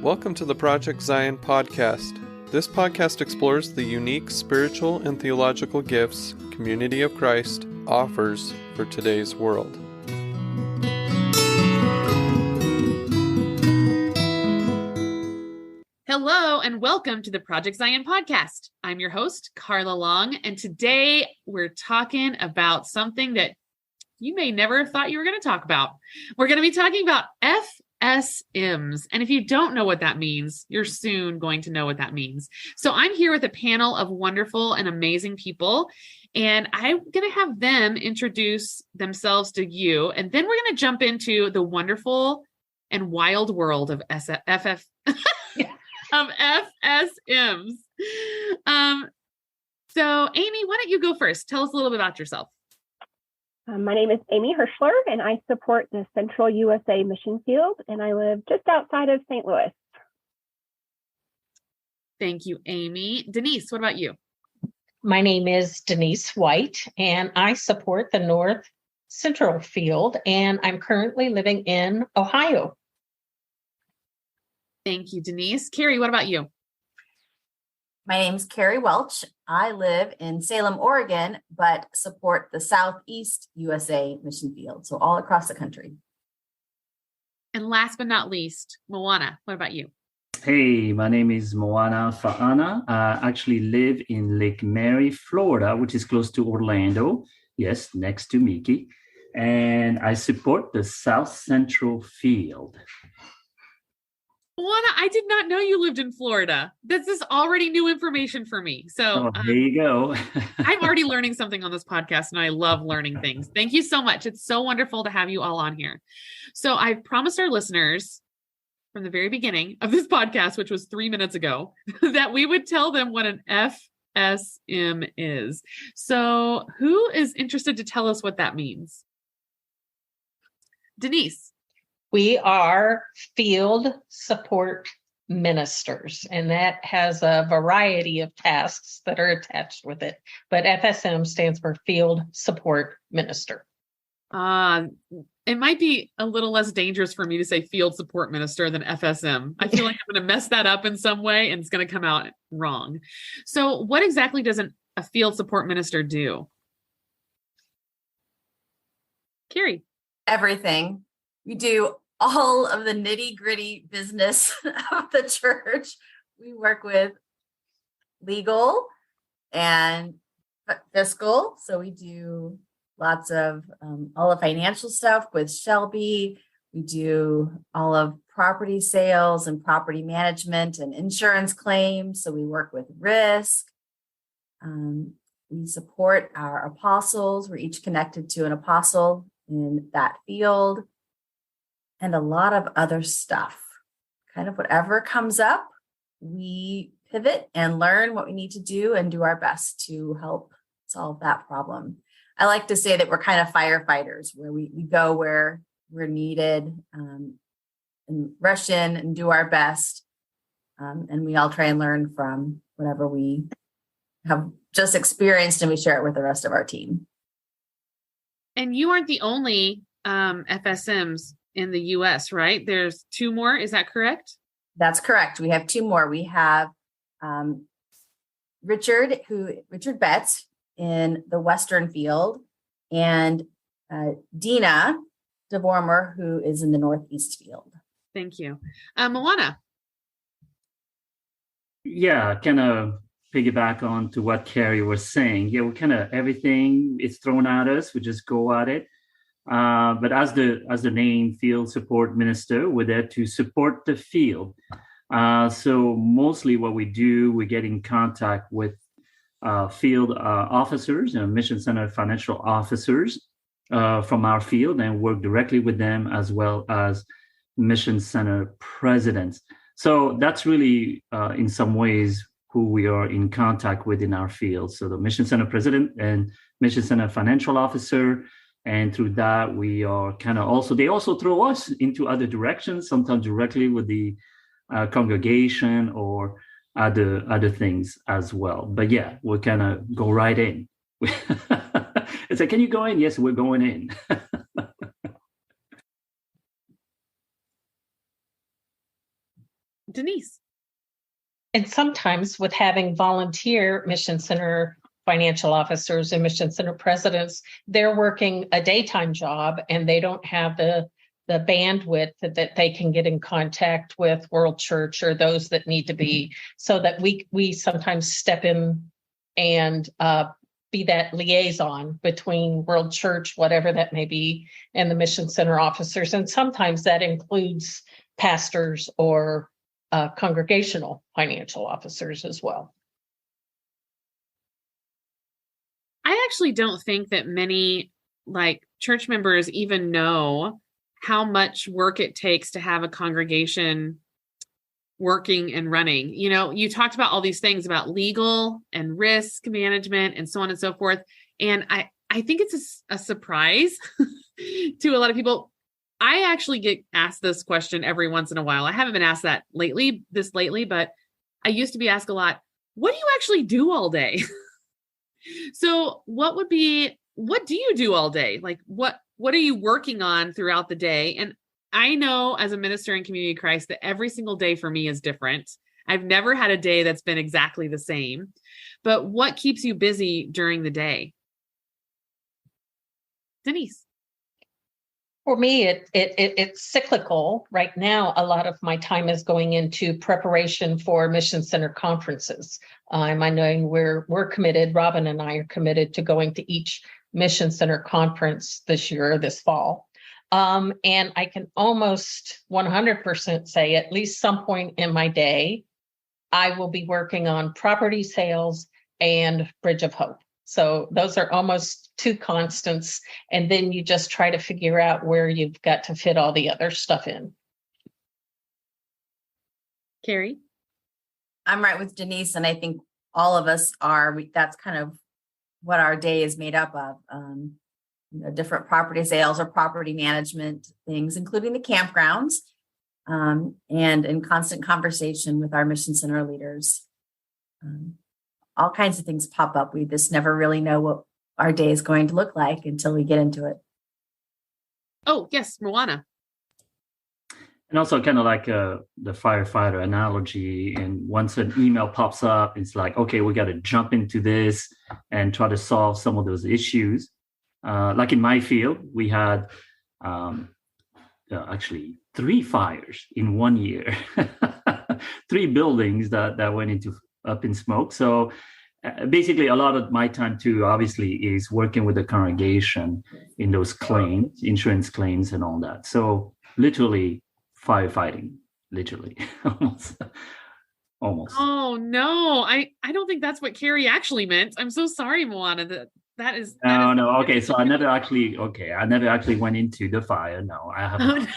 Welcome to the Project Zion podcast. This podcast explores the unique spiritual and theological gifts Community of Christ offers for today's world. Hello and welcome to the Project Zion podcast. I'm your host, Carla Long, and today we're talking about something that you may never have thought you were going to talk about. We're going to be talking about FSMs. And if you don't know what that means, you're soon going to know what that means. So I'm here with a panel of wonderful and amazing people, and I'm going to have them introduce themselves to you. And then we're going to jump into the wonderful and wild world of FSMs. So Amy, why don't you go first? Tell us a little bit about yourself. My name is Amy Hoerchler, and I support the Central USA Mission Field, and I live just outside of St. Louis. Thank you, Amy. Denise, what about you? My name is Denise White, and I support the North Central Field, and I'm currently living in Ohio. Thank you, Denise. Carrie, what about you? My name's Carrie Welch. I live in Salem, Oregon, but support the Southeast USA Mission Field, so all across the country. And last but not least, Moana, what about you? Hey, my name is Moana Faana. I actually live in Lake Mary, Florida, which is close to Orlando. Yes, next to Mickey. And I support the South Central Field. Moana, I did not know you lived in Florida. This is already new information for me. So there you go. I'm already learning something on this podcast, and I love learning things. Thank you so much. It's so wonderful to have you all on here. So I've promised our listeners from the very beginning of this podcast, which was 3 minutes ago, that we would tell them what an FSM is. So who is interested to tell us what that means? Denise. We are field support ministers, and that has a variety of tasks that are attached with it. But FSM stands for Field Support Minister. It might be a little less dangerous for me to say field support minister than FSM. I feel like I'm going to mess that up in some way, and it's going to come out wrong. So what exactly does a field support minister do? Carrie. Everything. We do all of the nitty-gritty business of the church. We work with legal and fiscal. So we do lots of all the financial stuff with Shelby. We do all of property sales and property management and insurance claims. So we work with risk. We support our apostles. We're each connected to an apostle in that field. And a lot of other stuff. Kind of whatever comes up, we pivot and learn what we need to do and do our best to help solve that problem. I like to say that we're kind of firefighters, where we go where we're needed and rush in and do our best. And we all try and learn from whatever we have just experienced, and we share it with the rest of our team. And you aren't the only FSMs in the U.S., right? There's two more. Is that correct? That's correct. We have two more. We have Richard Betts in the Western Field, and Dina DeVormer, who is in the Northeast Field. Thank you. Moana. Yeah, kind of piggyback on to what Carrie was saying. Yeah, we kind of everything is thrown at us. We just go at it. But as the name field support minister, we're there to support the field. So mostly what we do, we get in contact with field officers and mission center financial officers from our field, and work directly with them, as well as mission center presidents. So that's really in some ways who we are in contact with in our field. So the mission center president and mission center financial officer. And through that, we are kind of also, they also throw us into other directions, sometimes directly with the congregation or other things as well. But yeah, we'll kind of go right in. It's like, can you go in? Yes, we're going in. Denise. And sometimes with having volunteer Mission Center financial officers and Mission Center presidents, they're working a daytime job and they don't have the bandwidth that they can get in contact with World Church or those that need to be, so that we sometimes step in and be that liaison between World Church, whatever that may be, and the Mission Center officers. And sometimes that includes pastors or congregational financial officers as well. I actually don't think that many church members even know how much work it takes to have a congregation working and running. You know, you talked about all these things about legal and risk management and so on and so forth. And I think it's a surprise to a lot of people. I actually get asked this question every once in a while. I haven't been asked that lately, but I used to be asked a lot, what do you actually do all day? So what do you do all day? Like what are you working on throughout the day? And I know as a minister in Community of Christ that every single day for me is different. I've never had a day that's been exactly the same. But what keeps you busy during the day? Denise. For me, it's cyclical. Right now, a lot of my time is going into preparation for Mission Center conferences. I know we're committed, Robin and I are committed to going to each Mission Center conference this fall. And I can almost 100% say at least some point in my day, I will be working on property sales and Bridge of Hope. So those are almost two constants. And then you just try to figure out where you've got to fit all the other stuff in. Carrie? I'm right with Denise, and I think all of us are. That's kind of what our day is made up of. Different property sales or property management things, including the campgrounds, and in constant conversation with our Mission Center leaders. All kinds of things pop up. We just never really know what our day is going to look like until we get into it. Oh, yes, Moana. And also kind of like the firefighter analogy. And once an email pops up, it's like, okay, we got to jump into this and try to solve some of those issues. Like in my field, we had actually 3 fires in 1 year, 3 buildings that went up in smoke. So basically a lot of my time too, obviously, is working with the congregation in those claims, insurance claims and all that. So literally firefighting, literally almost. Oh no, I don't think that's what Carrie actually meant. I'm so sorry, Moana. That is no. Okay, so I never actually went into the fire. No, I haven't.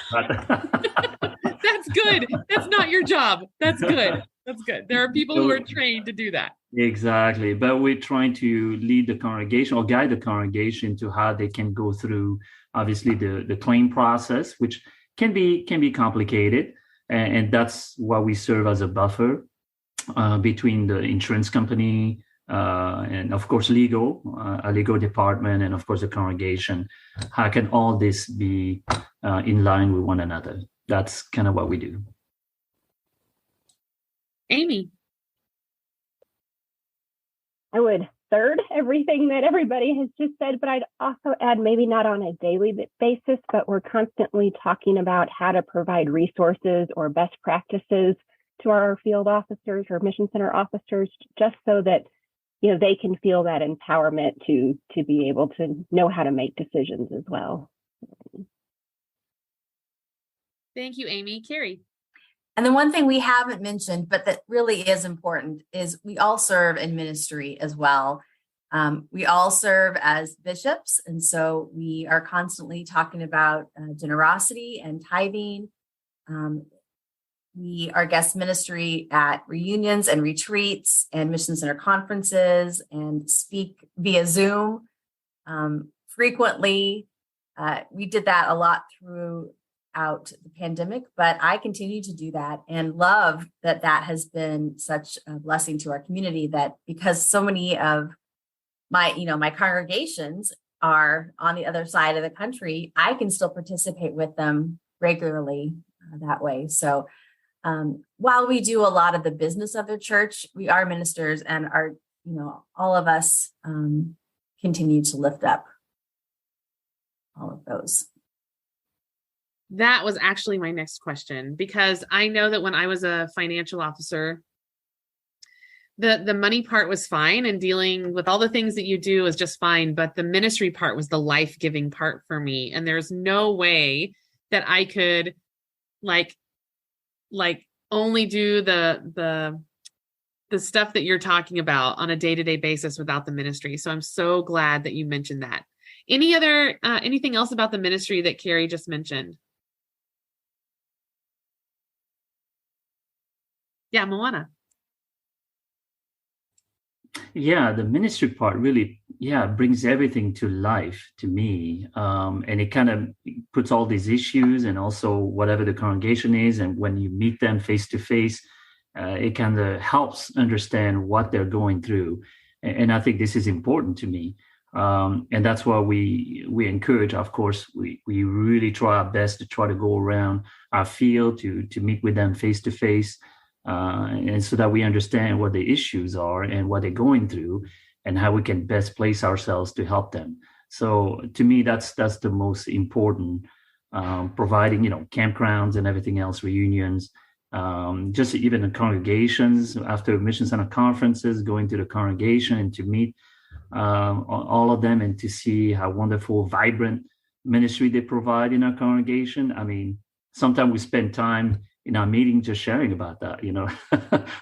That's good. That's not your job. That's good. That's good. There are people who are trained to do that. Exactly. But we're trying to lead the congregation or guide the congregation to how they can go through, obviously, the claim process, which can be complicated. And that's why we serve as a buffer between the insurance company and, of course, a legal department, and, of course, the congregation. How can all this be in line with one another? That's kind of what we do. Amy. I would third everything that everybody has just said, but I'd also add, maybe not on a daily basis, but we're constantly talking about how to provide resources or best practices to our field officers or Mission Center officers, just so that they can feel that empowerment to be able to know how to make decisions as well. Thank you, Amy. Carrie. And the one thing we haven't mentioned, but that really is important, is we all serve in ministry as well. We all serve as bishops. And so we are constantly talking about generosity and tithing. We are guest ministry at reunions and retreats and Mission Center conferences, and speak via Zoom frequently. We did that a lot throughout the pandemic, but I continue to do that and love that has been such a blessing to our community, that because so many of my congregations are on the other side of the country, I can still participate with them regularly that way. So while we do a lot of the business of the church, we are ministers, and all of us continue to lift up all of those. That was actually my next question, because I know that when I was a financial officer, the money part was fine, and dealing with all the things that you do is just fine. But the ministry part was the life-giving part for me. And there's no way that I could like only do the stuff that you're talking about on a day-to-day basis without the ministry. So I'm so glad that you mentioned that. Anything else about the ministry that Carrie just mentioned? Yeah, Moana. Yeah, the ministry part really, brings everything to life to me. And it kind of puts all these issues and also whatever the congregation is. And when you meet them face to face, it kind of helps understand what they're going through. And I think this is important to me. And that's why we encourage, of course, we really try our best to try to go around our field to meet with them face to face. And so that we understand what the issues are and what they're going through and how we can best place ourselves to help them. So to me, that's the most important, providing, campgrounds and everything else, reunions, just even the congregations after mission center conferences, going to the congregation and to meet all of them and to see how wonderful, vibrant ministry they provide in our congregation. I mean, sometimes we spend time in our meeting just sharing about that,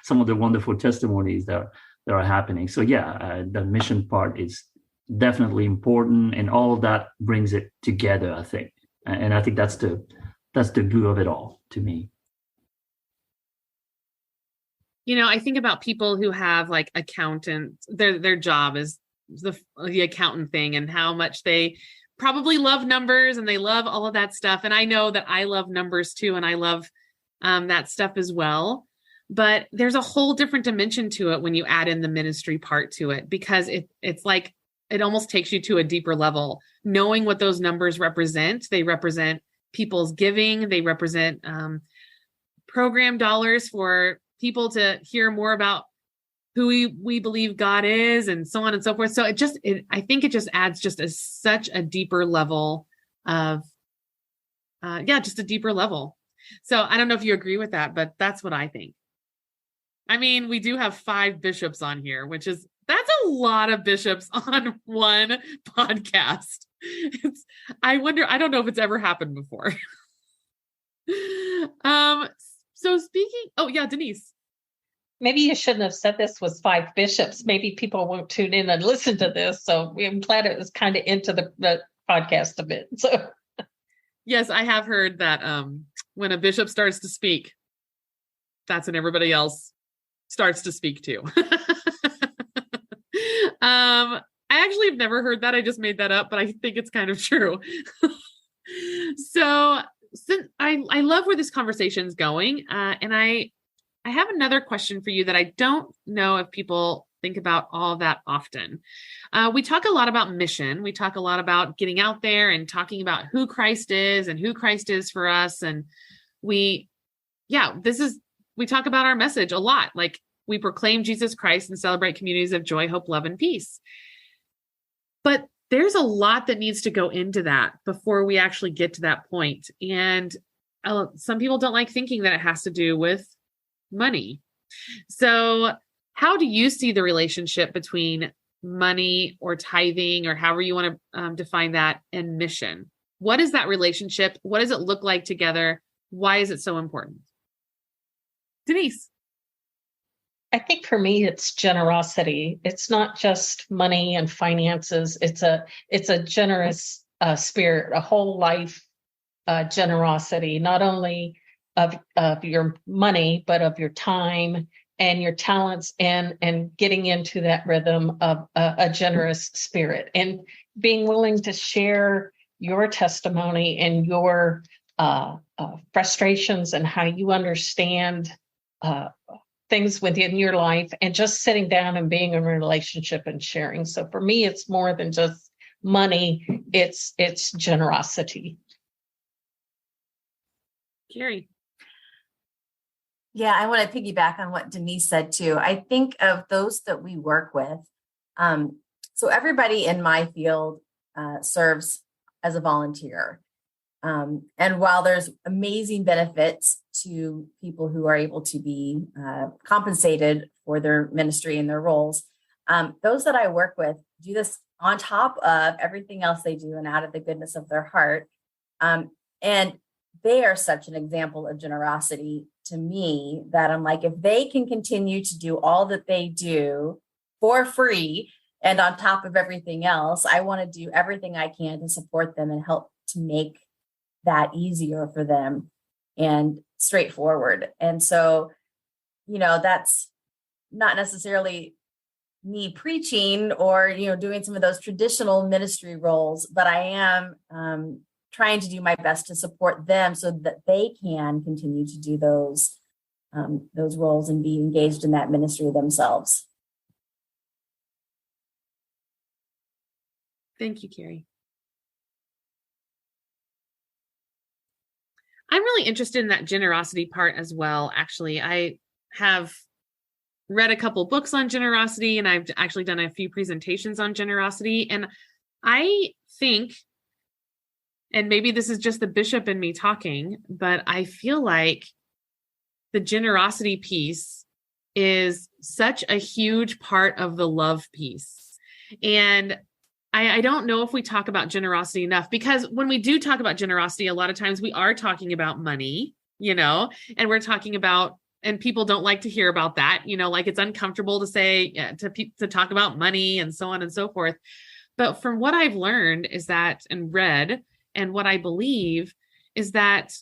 some of the wonderful testimonies that are happening. So the mission part is definitely important, and all of that brings it together, I think. And I think that's the glue of it all to me. I think about people who have like accountants, their job is the accountant thing, and how much they probably love numbers and they love all of that stuff. And I know that I love numbers too, and I love that stuff as well. But there's a whole different dimension to it when you add in the ministry part to it, because it's like it almost takes you to a deeper level, knowing what those numbers represent. They represent people's giving. They represent program dollars for people to hear more about who we believe God is, and so on and so forth. So I think it just adds just such a deeper level of, just a deeper level. So I don't know if you agree with that, but that's what I think. I mean, we do have 5 bishops on here, that's a lot of bishops on one podcast. I don't know if it's ever happened before. So Denise. Maybe you shouldn't have said this was 5 bishops. Maybe people won't tune in and listen to this. So I'm glad it was kind of into the podcast a bit. So yes, I have heard that when a bishop starts to speak, that's when everybody else starts to speak too. I actually have never heard that. I just made that up, but I think it's kind of true. So since I love where this conversation is going, and I have another question for you that I don't know if people think about all that often. We talk a lot about mission. We talk a lot about getting out there and talking about who Christ is and who Christ is for us. And we talk about our message a lot. Like, we proclaim Jesus Christ and celebrate communities of joy, hope, love, and peace. But there's a lot that needs to go into that before we actually get to that point. And some people don't like thinking that it has to do with money. So how do you see the relationship between money or tithing, or however you want to define that, and mission? What is that relationship? What does it look like together? Why is it so important? Denise. I think for me, it's generosity. It's not just money and finances. It's a generous spirit, a whole life generosity, not only of your money, but of your time and your talents, and getting into that rhythm of a generous spirit, and being willing to share your testimony and your frustrations and how you understand things within your life, and just sitting down and being in a relationship and sharing. So for me, it's more than just money. It's generosity. Carrie. Yeah, I want to piggyback on what Denise said too. I think of those that we work with. So everybody in my field serves as a volunteer. And while there's amazing benefits to people who are able to be compensated for their ministry and their roles, those that I work with do this on top of everything else they do and out of the goodness of their heart. And they are such an example of generosity to me that I'm like, if they can continue to do all that they do for free and on top of everything else, I want to do everything I can to support them and help to make that easier for them and straightforward. And so, that's not necessarily me preaching or, doing some of those traditional ministry roles, but I am trying to do my best to support them so that they can continue to do those roles and be engaged in that ministry themselves. Thank you, Carrie. I'm really interested in that generosity part as well. Actually, I have read a couple books on generosity, and I've actually done a few presentations on generosity. And I think, and maybe this is just the bishop in me talking, but I feel like the generosity piece is such a huge part of the love piece. And I don't know if we talk about generosity enough, because when we do talk about generosity, a lot of times we are talking about money, and we're talking about, and people don't like to hear about that, like it's uncomfortable to say, to talk about money and so on and so forth. But from what I've learned is that, and read, and what I believe is that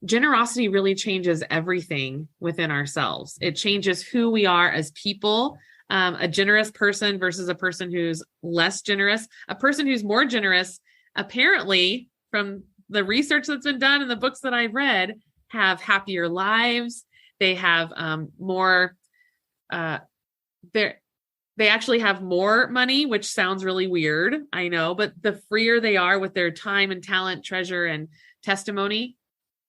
generosity really changes everything within ourselves. It changes who we are as people. A generous person versus a person who's less generous, a person who's more generous, apparently from the research that's been done and the books that I've read, have happier lives. They have more, they actually have more money, which sounds really weird, I know, but the freer they are with their time and talent, treasure, and testimony,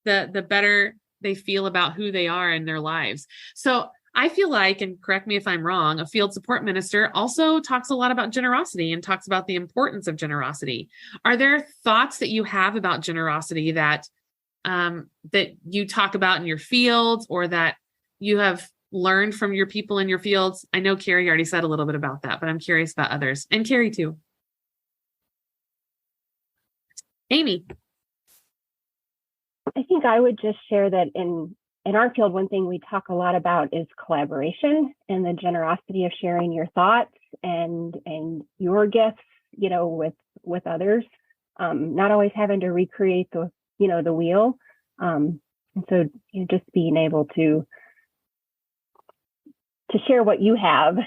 the better they feel about who they are in their lives. So I feel like, and correct me if I'm wrong, a field support minister also talks a lot about generosity and talks about the importance of generosity. Are there thoughts that you have about generosity that that you talk about in your field, or that you have learned from your people in your fields? I know Carrie already said a little bit about that, but I'm curious about others, and Carrie too. Amy. I think I would just share that in our field, one thing we talk a lot about is collaboration and the generosity of sharing your thoughts and your gifts, with others, not always having to recreate the wheel. And so just being able to share what you have,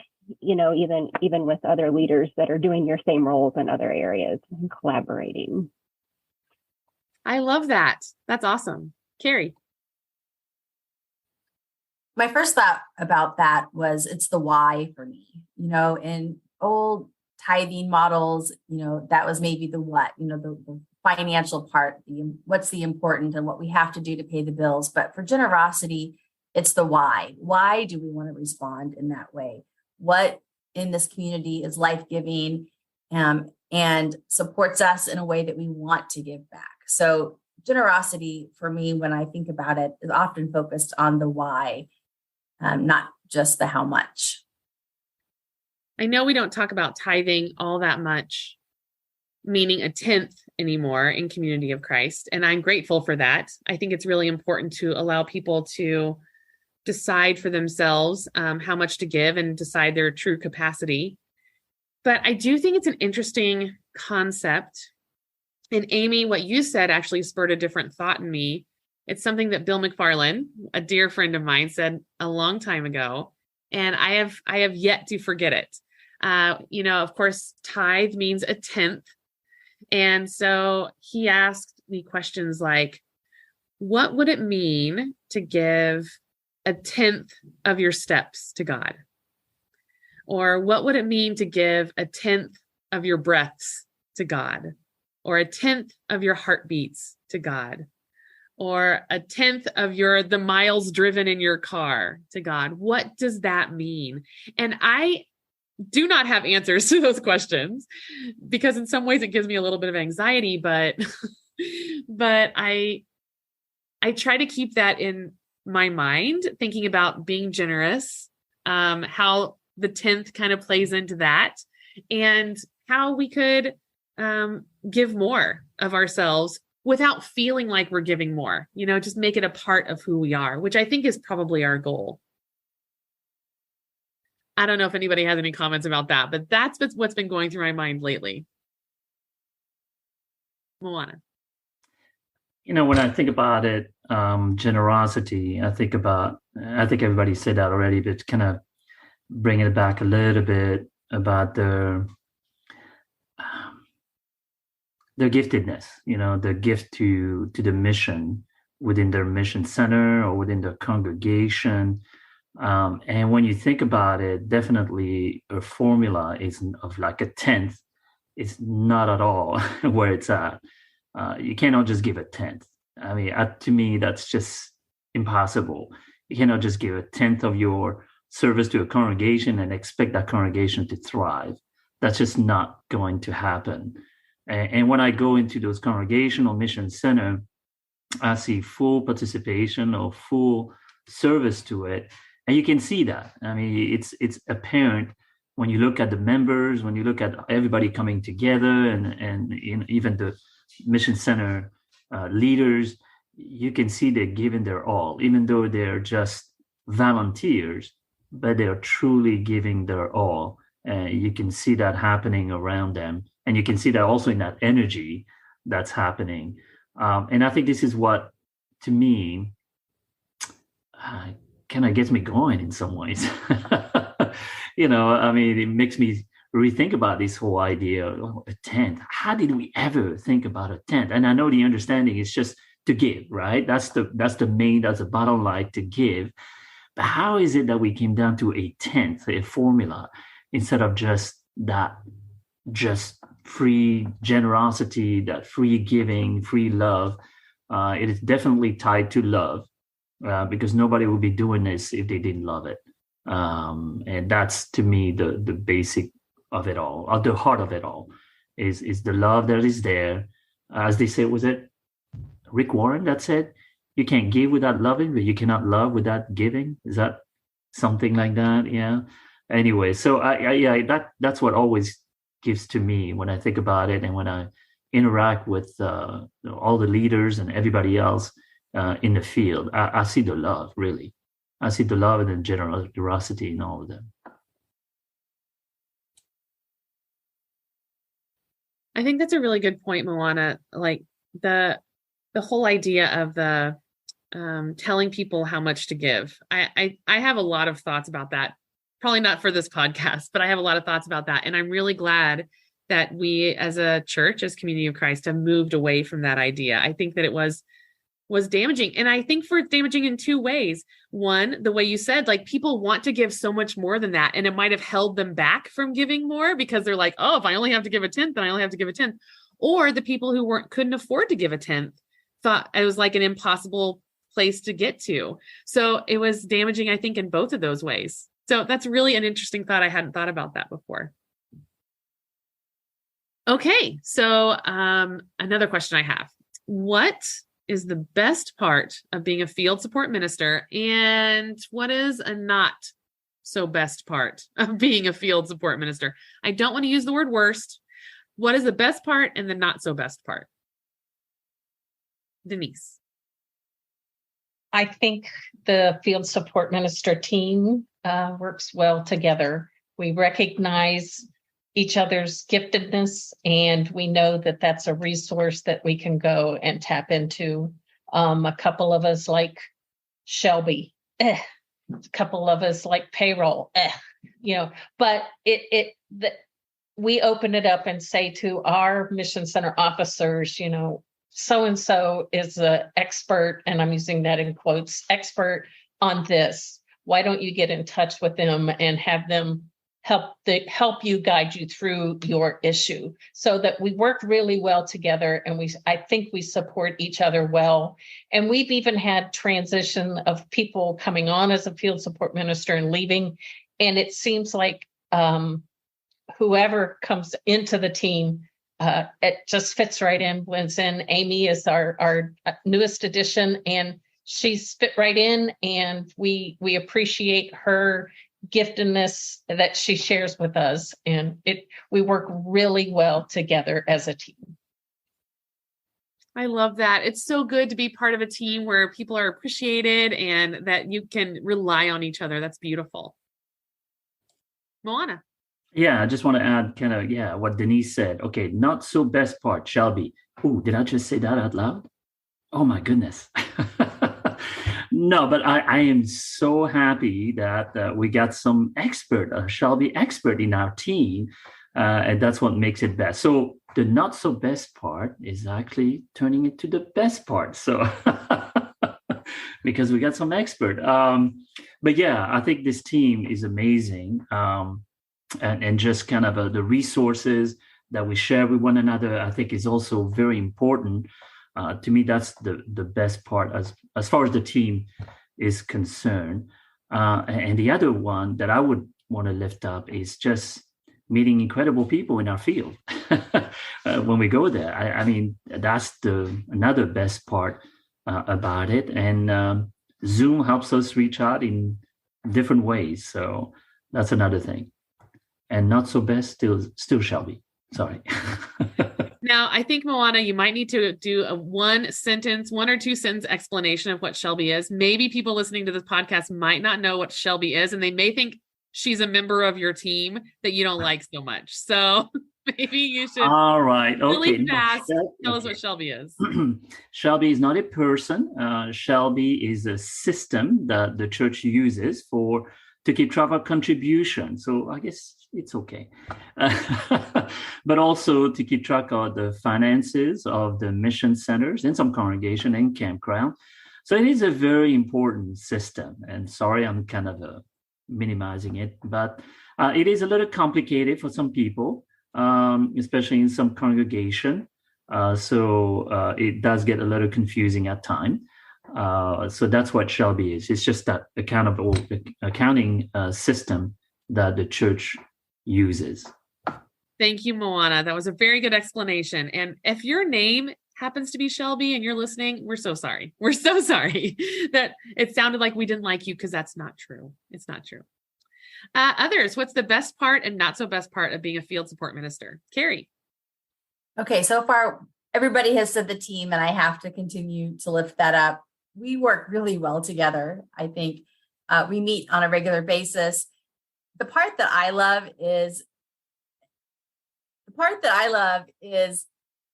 even with other leaders that are doing your same roles in other areas and collaborating. I love that. That's awesome. Carrie. My first thought about that was it's the why for me. In old tithing models, that was maybe the what, the financial part, what's the important and what we have to do to pay the bills. But for generosity, it's the why. Why do we want to respond in that way? What in this community is life-giving and supports us in a way that we want to give back? So generosity for me, when I think about it, is often focused on the why, not just the how much. I know we don't talk about tithing all that much, meaning a 10th anymore in Community of Christ. And I'm grateful for that. I think it's really important to allow people to decide for themselves how much to give and decide their true capacity. But I do think it's an interesting concept. And Amy, what you said actually spurred a different thought in me. It's something that Bill McFarland, a dear friend of mine, said a long time ago, and I have yet to forget it. Of course, tithe means a 10th. And so he asked me questions like, what would it mean to give a 10th of your steps to God? Or what would it mean to give a 10th of your breaths to God? Or a 10th of your heartbeats to God? or a tenth of the miles driven in your car to God. What does that mean? And I do not have answers to those questions, because in some ways it gives me a little bit of anxiety, but I try to keep that in my mind, thinking about being generous, how the 10th kind of plays into that, and how we could give more of ourselves without feeling like we're giving more, just make it a part of who we are, which I think is probably our goal. I don't know if anybody has any comments about that, but that's what's been going through my mind lately. Moana. When I think about it, generosity, I think everybody said that already, but kind of bringing it back a little bit about their giftedness, the gift to the mission within their mission center or within their congregation. And when you think about it, definitely a formula is of like a tenth. It's not at all where it's at. You cannot just give a tenth. I mean, to me, that's just impossible. You cannot just give a tenth of your service to a congregation and expect that congregation to thrive. That's just not going to happen. And when I go into those congregational mission center, I see full participation or full service to it. And you can see that. I mean, it's apparent when you look at the members, when you look at everybody coming together, and even the mission center leaders, you can see they're giving their all, even though they're just volunteers, but they're truly giving their all. And you can see that happening around them. And you can see that also in that energy that's happening. And I think this is what, to me, kind of gets me going in some ways. I mean, it makes me rethink about this whole idea of a tenth. How did we ever think about a tenth? And I know the understanding is just to give, right? That's the bottom line, to give. But how is it that we came down to a tenth, a formula, instead of just free generosity, that free giving, free love? It is definitely tied to love, because nobody would be doing this if they didn't love it. And that's, to me, the basic of it all, or the heart of it all, is the love that is there. As they say, was it Rick Warren that said, you can't give without loving, but you cannot love without giving? Is that something like that? Yeah. Anyway, so that's what always gives to me when I think about it, and when I interact with all the leaders and everybody else in the field. I see the love, really. I see the love and the generosity in all of them. I think that's a really good point, Moana. Like the whole idea of the telling people how much to give. I have a lot of thoughts about that. Probably not for this podcast, but I have a lot of thoughts about that. And I'm really glad that we as a church, as Community of Christ, have moved away from that idea. I think that it was damaging. And I think it's damaging in two ways. One, the way you said, like, people want to give so much more than that. And it might have held them back from giving more, because they're like, oh, if I only have to give a tenth, then I only have to give a tenth. Or the people who couldn't afford to give a tenth thought it was like an impossible place to get to. So it was damaging, I think, in both of those ways. So that's really an interesting thought. I hadn't thought about that before. Okay. So another question I have. What is the best part of being a field support minister, and what is a not so best part of being a field support minister? I don't want to use the word worst. What is the best part and the not so best part? Denise. I think the field support minister team works well together. We recognize each other's giftedness, and we know that that's a resource that we can go and tap into. A couple of us like Shelby, a couple of us like payroll, but we open it up and say to our mission center officers, so-and-so is an expert, and I'm using that in quotes, expert on this. Why don't you get in touch with them and have them help you guide you through your issue, so that we work really well together, and I think we support each other well. And we've even had transition of people coming on as a field support minister and leaving, and it seems like whoever comes into the team, it just fits right in, blends in. Amy is our newest addition, and she's fit right in, and we appreciate her giftedness that she shares with us, and we work really well together as a team. I love that. It's so good to be part of a team where people are appreciated and that you can rely on each other. That's beautiful. Moana. Yeah, I just want to add what Denise said. Okay, not so best part, Shelby. Oh, did I just say that out loud? Oh my goodness. No, but I am so happy that we got some Shelby expert in our team, and that's what makes it best. So the not so best part is actually turning into the best part. So because we got some expert. But yeah, I think this team is amazing, and just kind of the resources that we share with one another, I think is also very important. To me, that's the best part as far as the team is concerned. And the other one that I would want to lift up is just meeting incredible people in our field when we go there. I mean, that's another best part about it. And Zoom helps us reach out in different ways. So that's another thing. And not so best, still Shelby. Sorry. Now, I think, Moana, you might need to do a 1 or 2 sentence explanation of what Shelby is. Maybe people listening to this podcast might not know what Shelby is, and they may think she's a member of your team that you don't like so much. So maybe you should All right. Okay. really fast tell us what Shelby is. Shelby is not a person. Shelby is a system that the church uses to keep track of contribution. So I guess it's okay. But also to keep track of the finances of the mission centers in some congregation and campground. So it is a very important system. And sorry, I'm kind of minimizing it, but it is a little complicated for some people, especially in some congregation. So it does get a little confusing at times. So that's what Shelby is. It's just that accounting system that the church uses. Thank you, Moana. That was a very good explanation. And if your name happens to be Shelby and you're listening, we're so sorry. We're so sorry that it sounded like we didn't like you, because that's not true. It's not true. Others, what's the best part and not so best part of being a field support minister? Carrie. Okay, so far, everybody has said the team, and I have to continue to lift that up. We work really well together. I think we meet on a regular basis. The part that I love is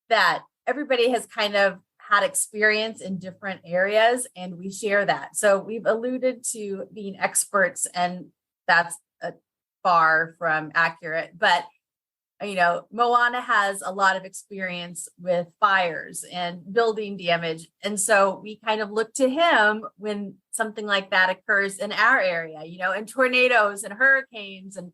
that everybody has kind of had experience in different areas, and we share that. So we've alluded to being experts, and that's far from accurate. But Moana has a lot of experience with fires and building damage. And so we kind of look to him when something like that occurs in our area, and tornadoes and hurricanes. And,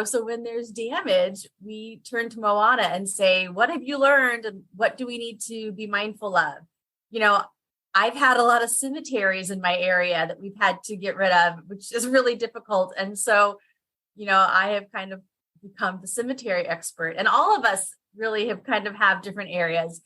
so when there's damage, we turn to Moana and say, what have you learned? And what do we need to be mindful of? I've had a lot of cemeteries in my area that we've had to get rid of, which is really difficult. And so, I have kind of become the cemetery expert, and all of us really have different areas,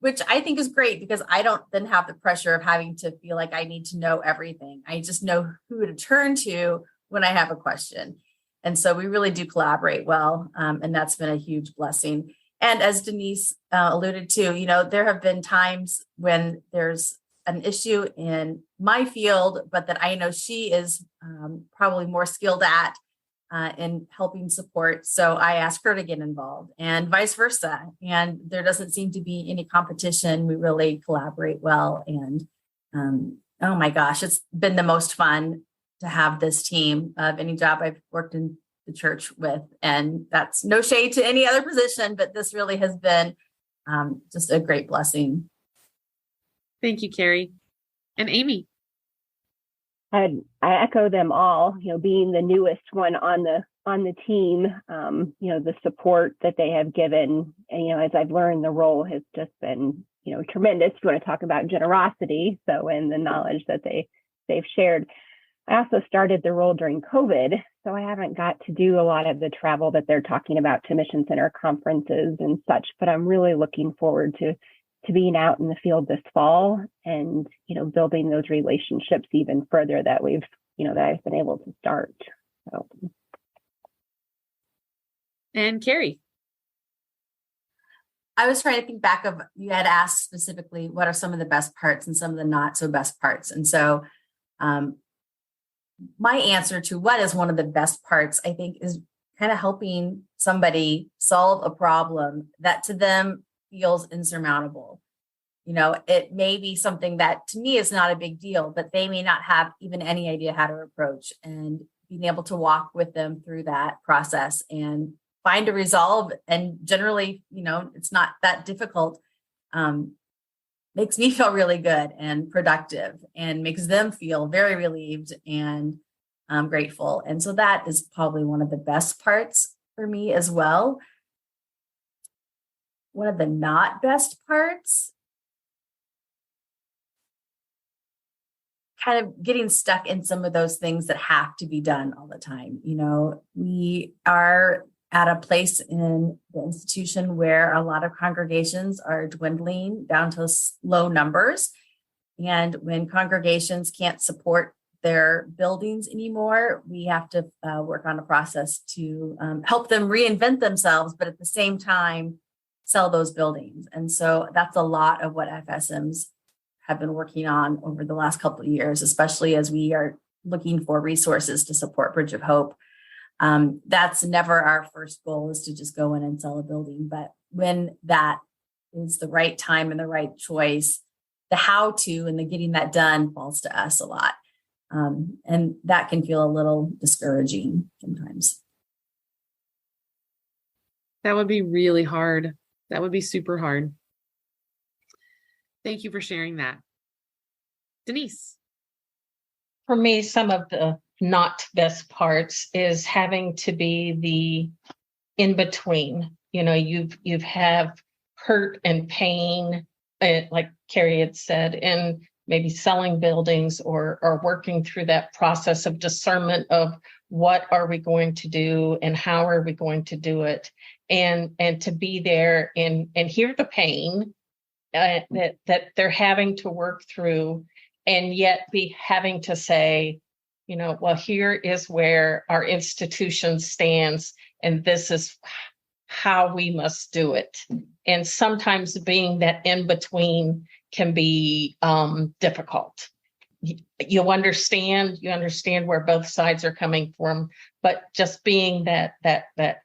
which I think is great, because I don't then have the pressure of having to feel like I need to know everything. I just know who to turn to when I have a question. And so we really do collaborate well. And that's been a huge blessing. And as Denise alluded to, there have been times when there's an issue in my field, but that I know she is probably more skilled at in helping support. So I ask her to get involved, and vice versa. And there doesn't seem to be any competition. We really collaborate well. And oh my gosh, it's been the most fun to have this team of any job I've worked in the church with. And that's no shade to any other position, but this really has been just a great blessing. Thank you, Carrie. And Amy. I echo them all, being the newest one on the team, the support that they have given. And, as I've learned, the role has just been, tremendous. You want to talk about generosity. So, and the knowledge that they've shared. I also started the role during COVID, so I haven't got to do a lot of the travel that they're talking about to Mission Center conferences and such, but I'm really looking forward to being out in the field this fall and, building those relationships even further that that I've been able to start. So. And Carrie. I was trying to think back of, you had asked specifically, what are some of the best parts and some of the not so best parts? And so, my answer to what is one of the best parts, I think, is kind of helping somebody solve a problem that to them feels insurmountable. It may be something that to me is not a big deal, but they may not have even any idea how to approach, and being able to walk with them through that process and find a resolve. And generally, it's not that difficult. Makes me feel really good and productive, and makes them feel very relieved and grateful. And so that is probably one of the best parts for me as well. One of the not best parts, kind of getting stuck in some of those things that have to be done all the time. We are at a place in the institution where a lot of congregations are dwindling down to low numbers. And when congregations can't support their buildings anymore, we have to work on a process to help them reinvent themselves, but at the same time, sell those buildings. And so that's a lot of what FSMs have been working on over the last couple of years, especially as we are looking for resources to support Bridge of Hope. That's never our first goal, is to just go in and sell a building. But when that is the right time and the right choice, the how to and the getting that done falls to us a lot. And that can feel a little discouraging sometimes. That would be really hard. That would be super hard. Thank you for sharing that. Denise. For me, some of the not best parts is having to be the in between. You've have hurt and pain, like Carrie had said, in maybe selling buildings or working through that process of discernment of what are we going to do and how are we going to do it, and to be there and hear the pain that they're having to work through, and yet be having to say, well, here is where our institution stands, and this is how we must do it. And sometimes being that in between can be difficult. You understand where both sides are coming from, but just being that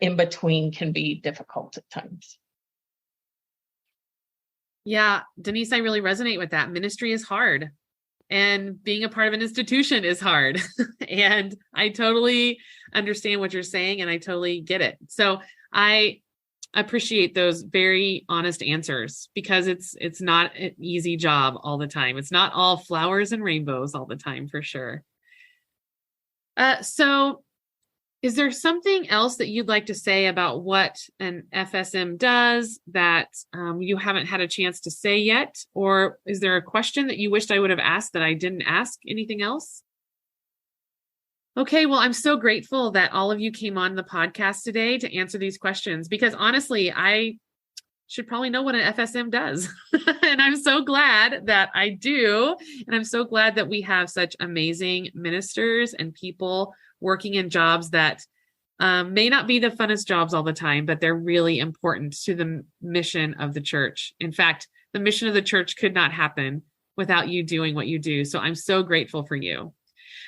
in between can be difficult at times. Yeah, Denise, I really resonate with that. Ministry is hard, and being a part of an institution is hard. And I totally understand what you're saying, and I totally get it. So I appreciate those very honest answers, because it's not an easy job all the time. It's not all flowers and rainbows all the time, for sure. So is there something else that you'd like to say about what an FSM does that you haven't had a chance to say yet? Or is there a question that you wished I would have asked that I didn't ask? Anything else? Okay, well, I'm so grateful that all of you came on the podcast today to answer these questions, because honestly, I should probably know what an FSM does. And I'm so glad that I do. And I'm so glad that we have such amazing ministers and people working in jobs that may not be the funnest jobs all the time, but they're really important to the mission of the church. In fact, the mission of the church could not happen without you doing what you do. So I'm so grateful for you.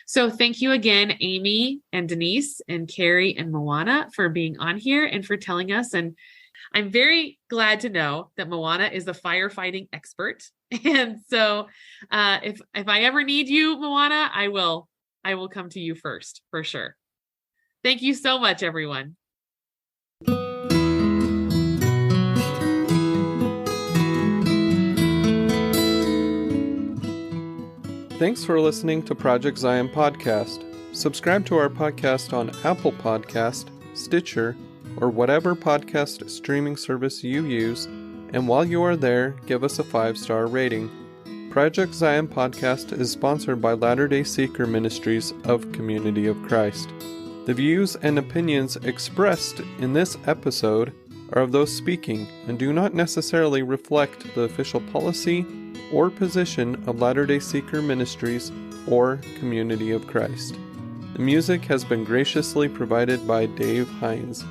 So thank you again, Amy and Denise and Carrie and Moana, for being on here and for telling us. And I'm very glad to know that Moana is a firefighting expert. And so if I ever need you, Moana, I will come to you first, for sure. Thank you so much, everyone. Thanks for listening to Project Zion Podcast. Subscribe to our podcast on Apple Podcast, Stitcher, or whatever podcast streaming service you use, and while you are there, give us a 5-star rating. Project Zion Podcast is sponsored by Latter-day Seeker Ministries of Community of Christ. The views and opinions expressed in this episode are of those speaking and do not necessarily reflect the official policy or position of Latter-day Seeker Ministries or Community of Christ. The music has been graciously provided by Dave Hines.